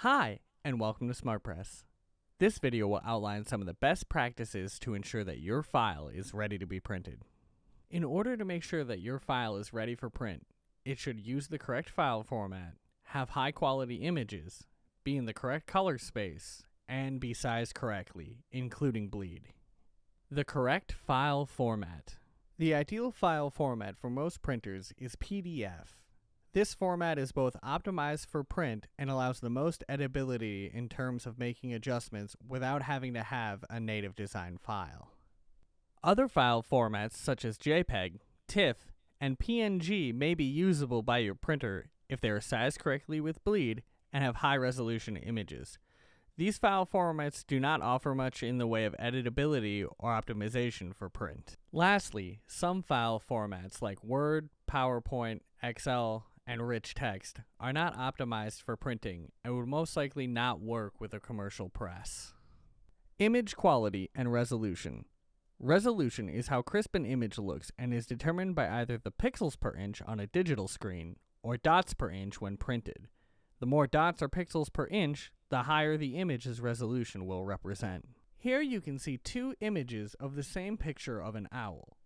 Hi, and welcome to SmartPress. This video will outline some of the best practices to ensure that your file is ready to be printed. In order to make sure that your file is ready for print, it should use the correct file format, have high quality images, be in the correct color space, and be sized correctly, including bleed. The correct file format. The ideal file format for most printers is PDF. This format is both optimized for print and allows the most editability in terms of making adjustments without having to have a native design file. Other file formats such as JPEG, TIFF, and PNG may be usable by your printer if they are sized correctly with bleed and have high resolution images. These file formats do not offer much in the way of editability or optimization for print. Lastly, some file formats like Word, PowerPoint, Excel, and rich text are not optimized for printing and would most likely not work with a commercial press. Image quality and resolution. Resolution is how crisp an image looks and is determined by either the pixels per inch on a digital screen or dots per inch when printed. The more dots or pixels per inch, the higher the image's resolution will represent. Here you can see two images of the same picture of an owl.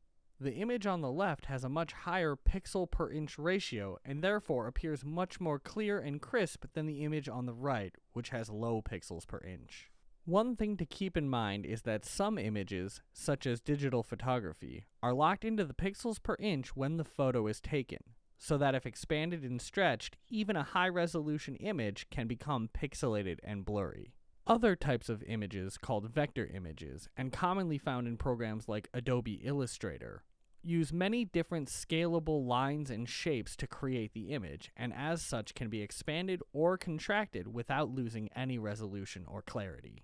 The image on the left has a much higher pixel per inch ratio and therefore appears much more clear and crisp than the image on the right, which has low pixels per inch. One thing to keep in mind is that some images, such as digital photography, are locked into the pixels per inch when the photo is taken, so that if expanded and stretched, even a high-resolution image can become pixelated and blurry. Other types of images, called vector images, and commonly found in programs like Adobe Illustrator, use many different scalable lines and shapes to create the image, and as such can be expanded or contracted without losing any resolution or clarity.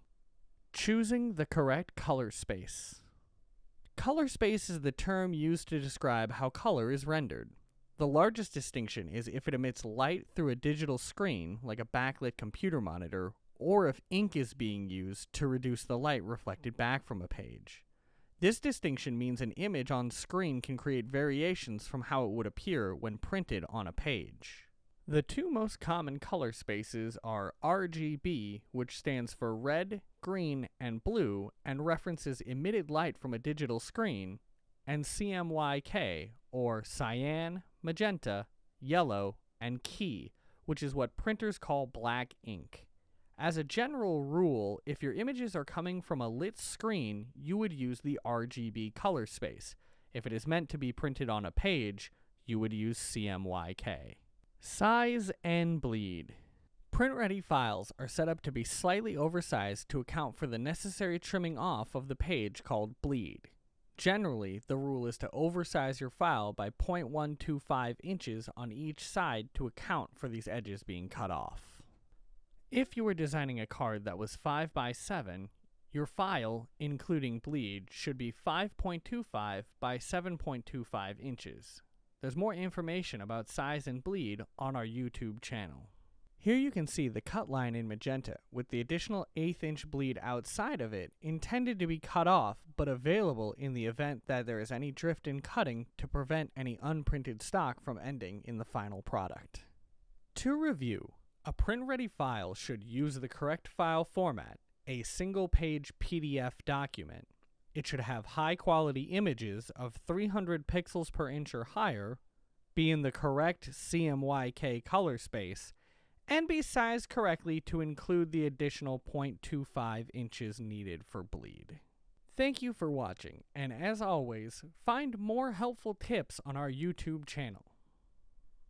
Choosing the correct color space. Color space is the term used to describe how color is rendered. The largest distinction is if it emits light through a digital screen, like a backlit computer monitor, or if ink is being used to reduce the light reflected back from a page. This distinction means an image on screen can create variations from how it would appear when printed on a page. The two most common color spaces are RGB, which stands for red, green, and blue, and references emitted light from a digital screen, and CMYK, or cyan, magenta, yellow, and key, which is what printers call black ink. As a general rule, if your images are coming from a lit screen, you would use the RGB color space. If it is meant to be printed on a page, you would use CMYK. Size and bleed. Print-ready files are set up to be slightly oversized to account for the necessary trimming off of the page called bleed. Generally, the rule is to oversize your file by 0.125 inches on each side to account for these edges being cut off. If you were designing a card that was 5 by 7, your file, including bleed, should be 5.25 by 7.25 inches. There's more information about size and bleed on our YouTube channel. Here you can see the cut line in magenta with the additional 1/8 inch bleed outside of it intended to be cut off but available in the event that there is any drift in cutting to prevent any unprinted stock from ending in the final product. To review, a print-ready file should use the correct file format, a single-page PDF document. It should have high-quality images of 300 pixels per inch or higher, be in the correct CMYK color space, and be sized correctly to include the additional 0.25 inches needed for bleed. Thank you for watching, and as always, find more helpful tips on our YouTube channel.